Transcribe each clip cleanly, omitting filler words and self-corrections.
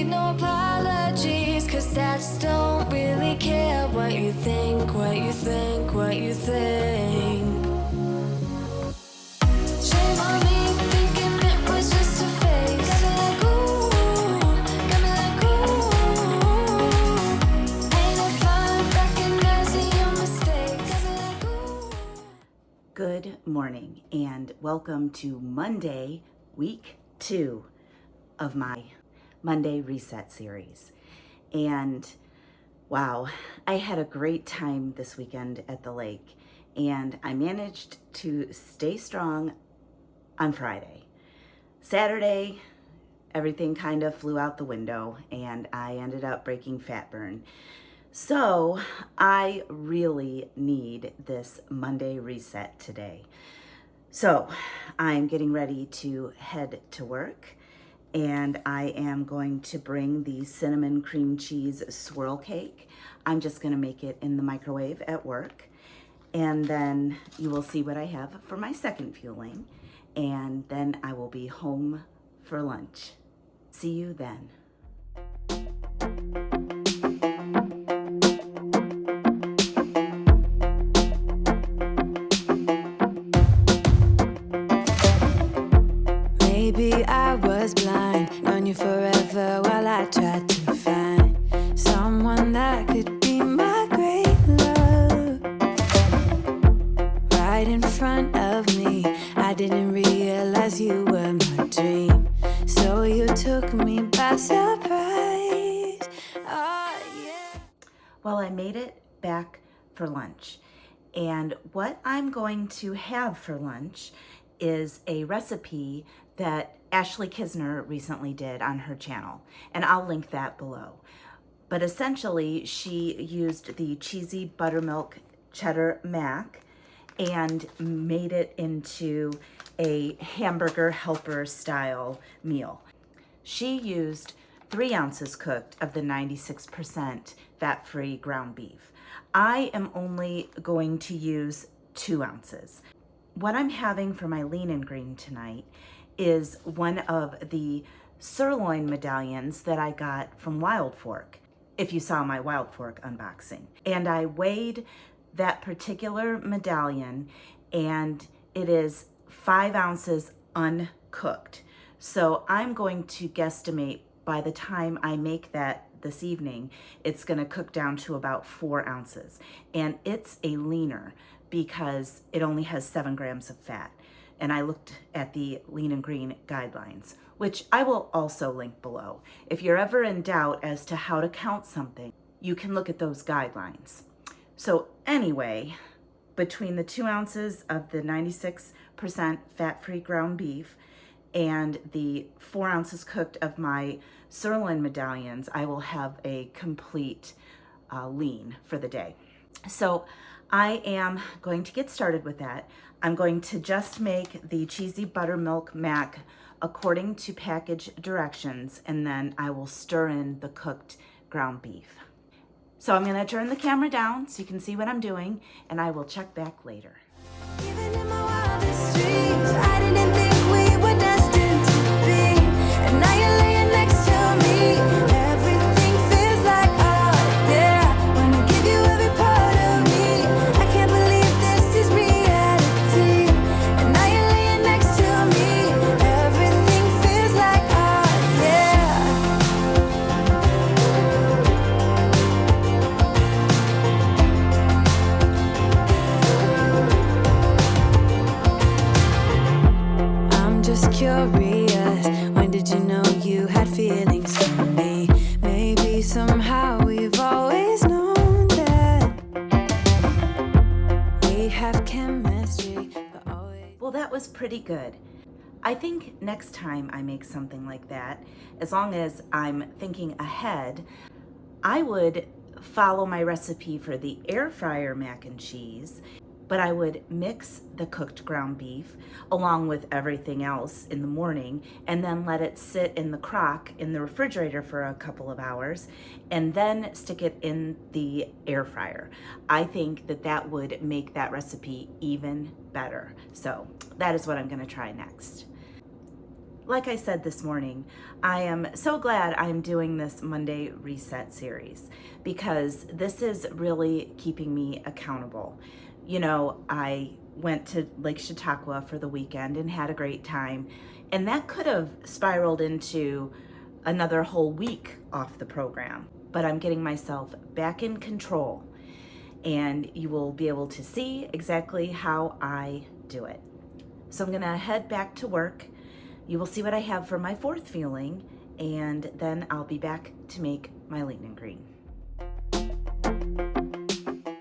Need no apologies, cause I just don't really care what you think, what you think, what you think. Shame on me, thinking it was just a phase. Got me like ooh, ain't it fun recognizing your mistakes? Got me like ooh. Good morning and welcome to Monday, week 2 of my Monday Reset series. And wow, I had a great time this weekend at the lake, and I managed to stay strong on Friday. Saturday, everything kind of flew out the window and I ended up breaking fat burn. So I really need this Monday reset today. So I'm getting ready to head to work, and I am going to bring the cinnamon cream cheese swirl cake. I'm just gonna make it in the microwave at work, and then you will see what I have for my second fueling, and then I will be home for lunch. See you then. Maybe I was blind, known you forever while I tried to find someone that could be my great love. Right in front of me, I didn't realize you were my dream, so you took me by surprise. Oh yeah. Well, I made it back for lunch, and what I'm going to have for lunch is a recipe that Ashley Kisner recently did on her channel, and I'll link that below. But essentially, she used the cheesy buttermilk cheddar mac and made it into a hamburger helper style meal. She used 3 ounces cooked of the 96% fat-free ground beef. I am only going to use 2 ounces. What I'm having for my lean and green tonight is one of the sirloin medallions that I got from Wild Fork, if you saw my Wild Fork unboxing. And I weighed that particular medallion, and it is 5 ounces uncooked. So I'm going to guesstimate by the time I make that this evening, it's gonna cook down to about 4 ounces. And it's a leaner because it only has 7 grams of fat. And I looked at the lean and green guidelines, which I will also link below. If you're ever in doubt as to how to count something, you can look at those guidelines. So anyway, between the 2 ounces of the 96% fat-free ground beef and the 4 ounces cooked of my sirloin medallions, I will have a complete lean for the day. So I am going to get started with that. I'm going to just make the cheesy buttermilk mac according to package directions, and then I will stir in the cooked ground beef. So I'm gonna turn the camera down so you can see what I'm doing, and I will check back later. Even in my wildest dreams, I didn't think we were destined to be. And now you're laying next to me. Everything feels like oh yeah. Wanna give you every part of me. I can't believe this is reality. And now you're laying next to me. Everything feels like oh yeah. I'm just curious, when did you know you had feelings for me? Maybe somehow we've always known that we have chemistry, but always. Well, that was pretty good. I think next time I make something like that, as long as I'm thinking ahead, I would follow my recipe for the air fryer mac and cheese, but I would mix the cooked ground beef along with everything else in the morning and then let it sit in the crock in the refrigerator for a couple of hours and then stick it in the air fryer. I think that that would make that recipe even better. So that is what I'm gonna try next. like I said this morning, I am so glad I'm doing this Monday Reset series because this is really keeping me accountable. You know, I went to Lake Chautauqua for the weekend and had a great time, and that could have spiraled into another whole week off the program, but I'm getting myself back in control, and you will be able to see exactly how I do it. So I'm gonna head back to work. You will see what I have for my fourth fueling, and then I'll be back to make my lean and green.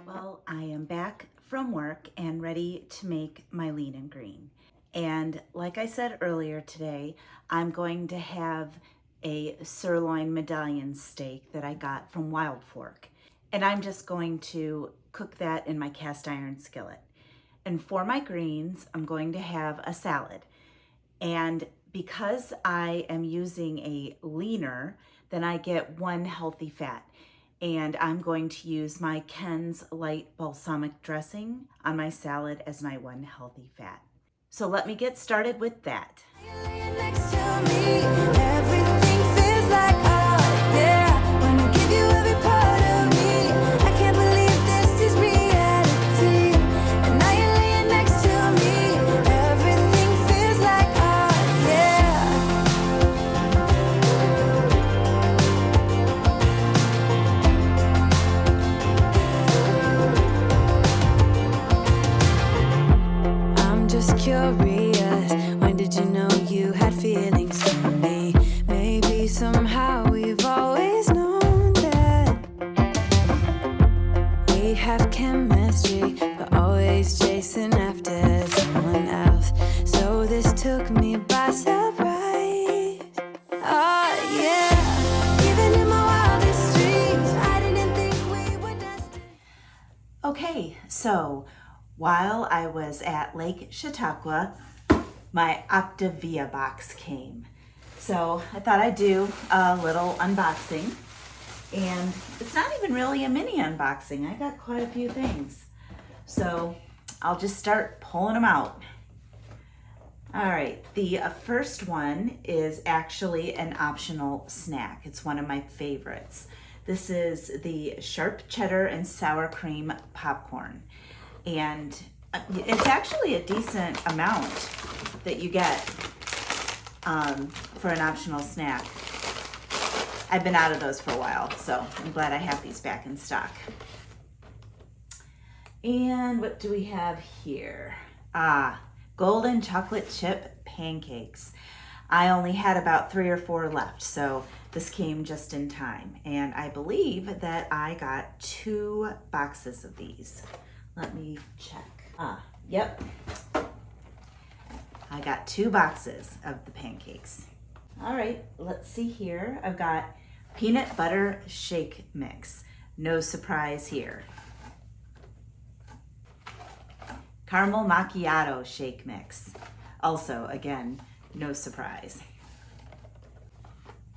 Well, I am back from work and ready to make my lean and green. And like I said earlier today, I'm going to have a sirloin medallion steak that I got from Wild Fork. And I'm just going to cook that in my cast iron skillet. And for my greens, I'm going to have a salad. And because I am using a leaner, then I get one healthy fat. And I'm going to use my Ken's light balsamic dressing on my salad as my one healthy fat. So let me get started with that. You're laying next to me. Everything feels like art, yeah. When I give you every part of me, I can't believe this is reality. And now you're laying next to me. Everything feels like art, yeah. I'm just curious. When did you know you had feelings for me? Maybe somehow we've always known that we have chemistry, but always chasing after someone else. So this took me by surprise. Oh yeah. Even in my wildest dreams, I didn't think we were destined. Okay, so while I was at Lake Chautauqua, my Optavia box came. So I thought I'd do a little unboxing. And it's not even really a mini unboxing. I got quite a few things. So I'll just start pulling them out. All right, the first one is actually an optional snack. It's one of my favorites. This is the sharp cheddar and sour cream popcorn. And it's actually a decent amount that you get for an optional snack. I've been out of those for a while, so I'm glad I have these back in stock. And what do we have here? Golden chocolate chip pancakes. I only had about 3 or 4 left, so this came just in time. And I believe that I got 2 boxes of these. Let me check. Yep. I got 2 boxes of the pancakes. All right, let's see here. I've got peanut butter shake mix. No surprise here. Caramel macchiato shake mix. Also, again, no surprise.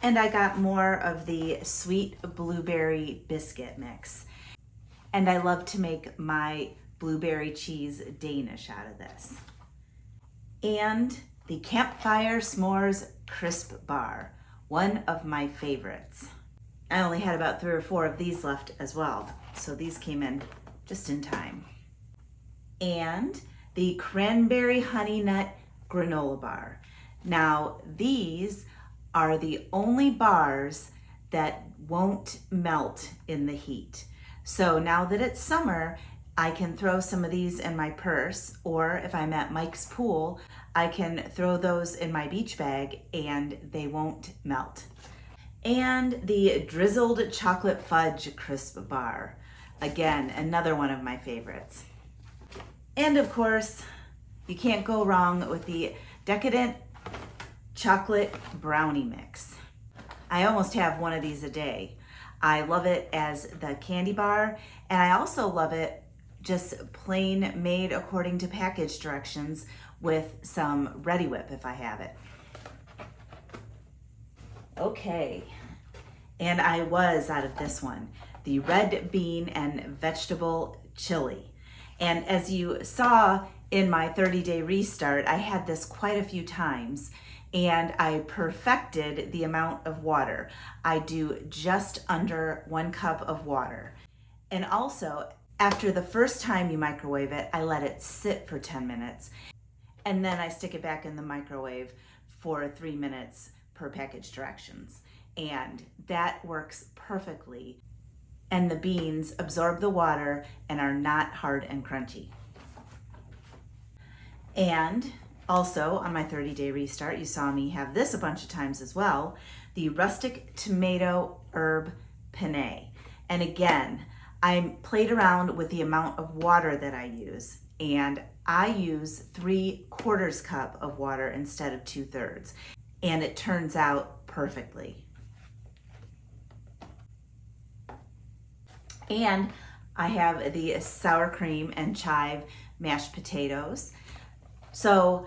And I got more of the sweet blueberry biscuit mix. And I love to make my blueberry cheese Danish out of this. And the Campfire S'mores Crisp Bar, one of my favorites. I only had about 3 or 4 of these left as well, so these came in just in time. And the Cranberry Honey Nut Granola Bar. Now, these are the only bars that won't melt in the heat. So now that it's summer, I can throw some of these in my purse, or if I'm at Mike's pool, I can throw those in my beach bag and they won't melt. And the Drizzled Chocolate Fudge Crisp Bar. Again, another one of my favorites. And of course, you can't go wrong with the Decadent Chocolate Brownie Mix. I almost have one of these a day. I love it as the candy bar, and I also love it just plain made according to package directions with some Ready Whip if I have it. Okay, and I was out of this one, the red bean and vegetable chili. And as you saw in my 30-day restart, I had this quite a few times, and I perfected the amount of water. I do just under 1 cup of water. And also, after the first time you microwave it, I let it sit for 10 minutes, and then I stick it back in the microwave for 3 minutes per package directions. And that works perfectly. And the beans absorb the water and are not hard and crunchy. And also on my 30-day restart, you saw me have this a bunch of times as well, the rustic tomato herb penne. And again, I played around with the amount of water that I use, and I use 3/4 cup of water instead of 2/3, and it turns out perfectly. And I have the sour cream and chive mashed potatoes. So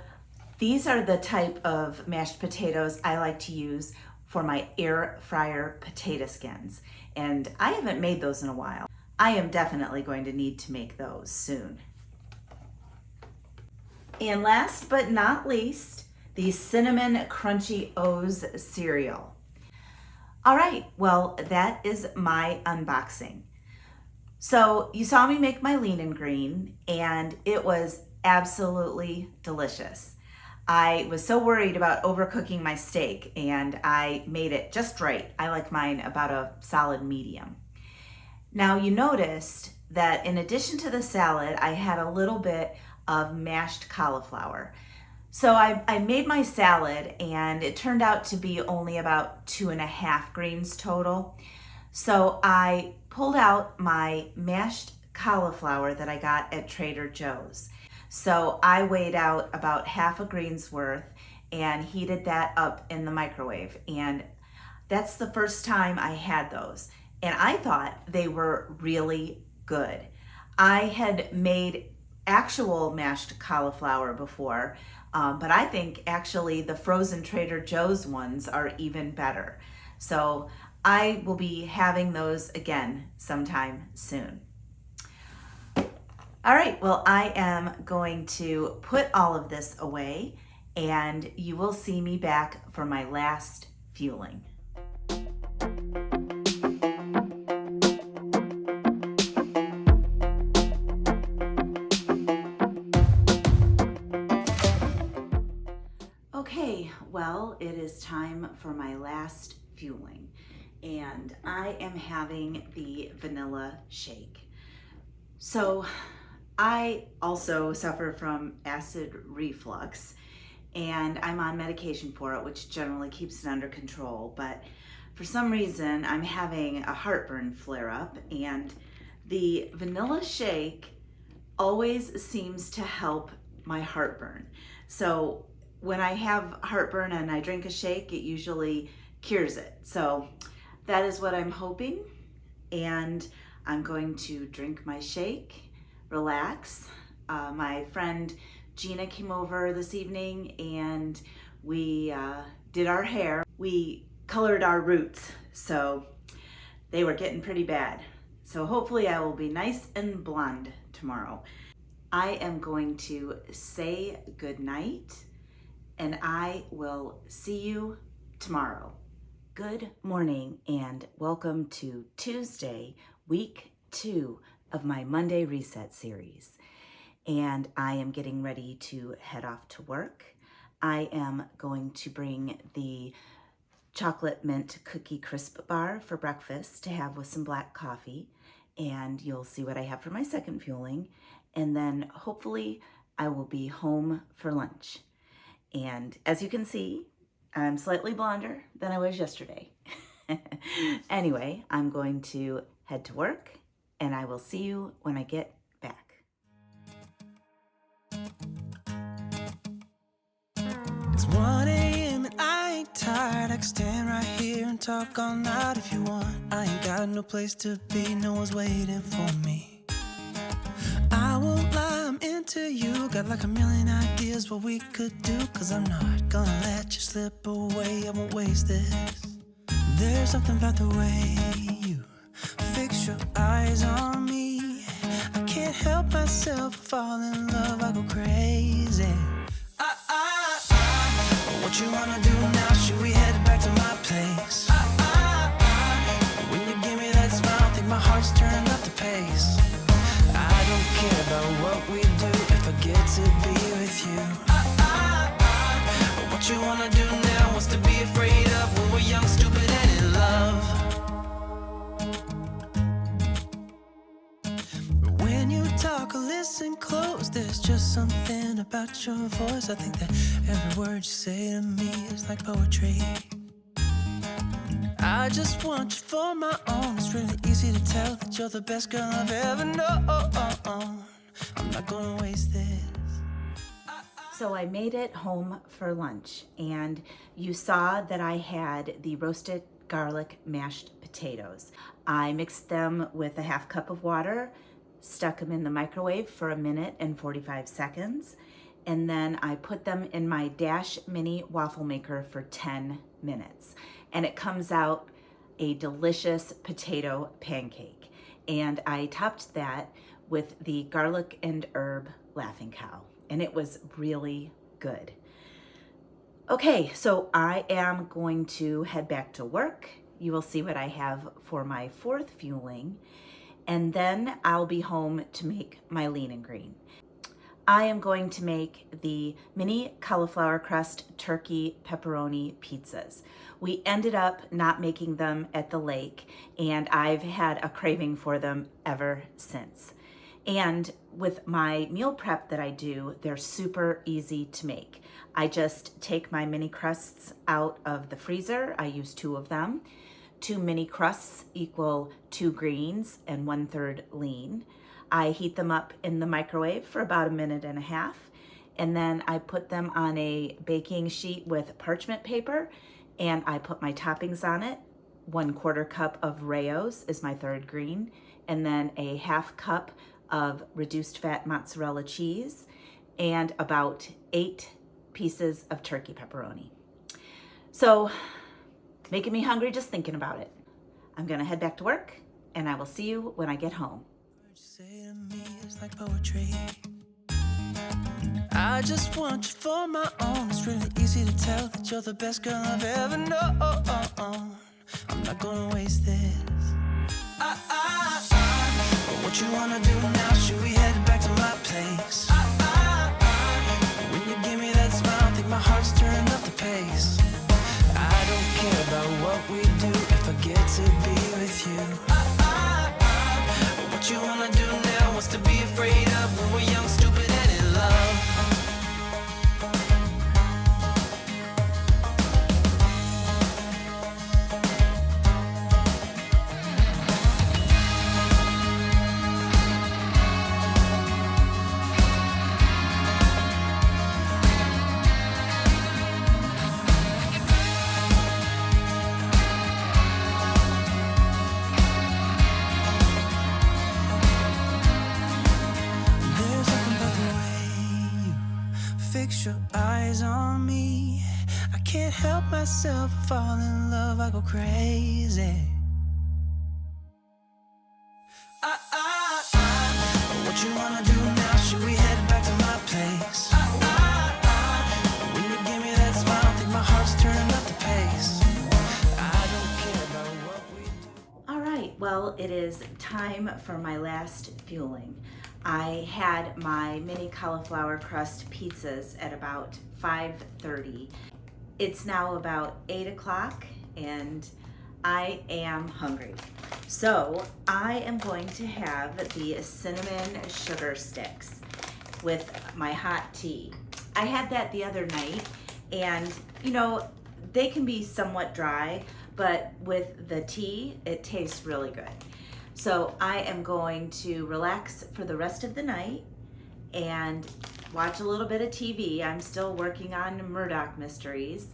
these are the type of mashed potatoes I like to use for my air fryer potato skins, and I haven't made those in a while. I am definitely going to need to make those soon. And last but not least, the Cinnamon Crunchy O's cereal. All right, well, that is my unboxing. So you saw me make my lean and green, and it was absolutely delicious. I was so worried about overcooking my steak, and I made it just right. I like mine about a solid medium. Now you noticed that in addition to the salad, I had a little bit of mashed cauliflower. So I made my salad, and it turned out to be only about 2.5 greens total. So I pulled out my mashed cauliflower that I got at Trader Joe's. So I weighed out about 1/2 green's worth and heated that up in the microwave. And that's the first time I had those. And I thought they were really good. I had made actual mashed cauliflower before, but I think actually the frozen Trader Joe's ones are even better. So I will be having those again sometime soon. All right, well, I am going to put all of this away, and you will see me back for my last fueling. Okay, well, it is time for my last fueling, and I am having the vanilla shake. So I also suffer from acid reflux, and I'm on medication for it, which generally keeps it under control, but for some reason I'm having a heartburn flare-up, and the vanilla shake always seems to help my heartburn. So when I have heartburn and I drink a shake, it usually cures it. So that is what I'm hoping, and I'm going to drink my shake, relax. My friend Gina came over this evening, and we did our hair. We colored our roots, so they were getting pretty bad. So hopefully I will be nice and blonde tomorrow. I am going to say good night, and I will see you tomorrow. Good morning and welcome to Tuesday, week 2 of my Monday Reset series. And I am getting ready to head off to work. I am going to bring the chocolate mint cookie crisp bar for breakfast to have with some black coffee. And you'll see what I have for my second fueling. And then hopefully I will be home for lunch. And as you can see, I'm slightly blonder than I was yesterday. Anyway, I'm going to head to work, and I will see you when I get back. It's 1 a.m. and I ain't tired. I can stand right here and talk all night if you want. I ain't got no place to be, no one's waiting for me. I won't lie, I'm into you. Got like a million ideas what we could do, 'cause I'm not gonna let you slip away. I won't waste this. There's something about the way you fix your eyes on me. I can't help myself, fall in love, I go crazy. What What you wanna do now? Should we head back to my place? When you give me that smile, I think my heart's turned up the pace. I don't care about what we do if I get to be with you. What you wanna do now? What's to be afraid of when we're young, stupid, and in love? When you talk or listen close, there's just something about your voice. I think that every word you say to me is like poetry. I just want you for my own. It's really easy to tell that you're the best girl I've ever known. I'm not gonna waste this. So I made it home for lunch, and you saw that I had the roasted garlic mashed potatoes. I mixed them with a half cup of water, stuck them in the microwave for 1 minute and 45 seconds, and then I put them in my Dash mini waffle maker for 10 minutes. And it comes out a delicious potato pancake. And I topped that with the garlic and herb Laughing Cow, and it was really good. Okay, so I am going to head back to work. You will see what I have for my fourth fueling, and then I'll be home to make my lean and green. I am going to make the mini cauliflower crust turkey pepperoni pizzas. We ended up not making them at the lake, and I've had a craving for them ever since. And with my meal prep that I do, they're super easy to make. I just take my mini crusts out of the freezer. I use 2 of them. 2 mini crusts equal 2 greens and 1/3 lean. I heat them up in the microwave for about 1.5 minutes, and then I put them on a baking sheet with parchment paper, and I put my toppings on it. 1/4 cup of Rayo's is my 3rd green, and then a 1/2 cup of reduced fat mozzarella cheese, and about 8 pieces of turkey pepperoni. So, making me hungry just thinking about it. I'm gonna head back to work, and I will see you when I get home. What you say to me is like poetry. I just want you for my own. It's really easy to tell that you're the best girl I've ever known. I'm not gonna waste this. But what you wanna do now? Should we head back to my place? When you give me that smile, I think my heart's turned up the pace. I don't care about what we do if I get to be with you. What you wanna do now? What's to be afraid of when we're young, stupid, and in love? Fix your eyes on me. I can't help myself, fall in love, I go crazy. What you wanna do now? Should we head back to my place? When you give me that smile, I think my heart's turned up the pace. I don't care about what we do. All right, well, it is time for my last fueling. I had my mini cauliflower crust pizzas at about 5:30. It's now about 8 o'clock, and I am hungry. So I am going to have the cinnamon sugar sticks with my hot tea. I had that the other night, and you know, they can be somewhat dry, but with the tea, it tastes really good. So I am going to relax for the rest of the night and watch a little bit of TV. I'm still working on Murdoch Mysteries,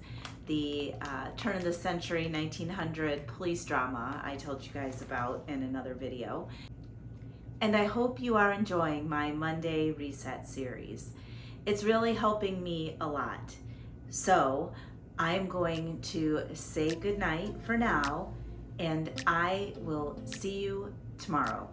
the turn of the century 1900 police drama I told you guys about in another video. And I hope you are enjoying my Monday Reset series. It's really helping me a lot. So I'm going to say goodnight for now, and I will see you tomorrow.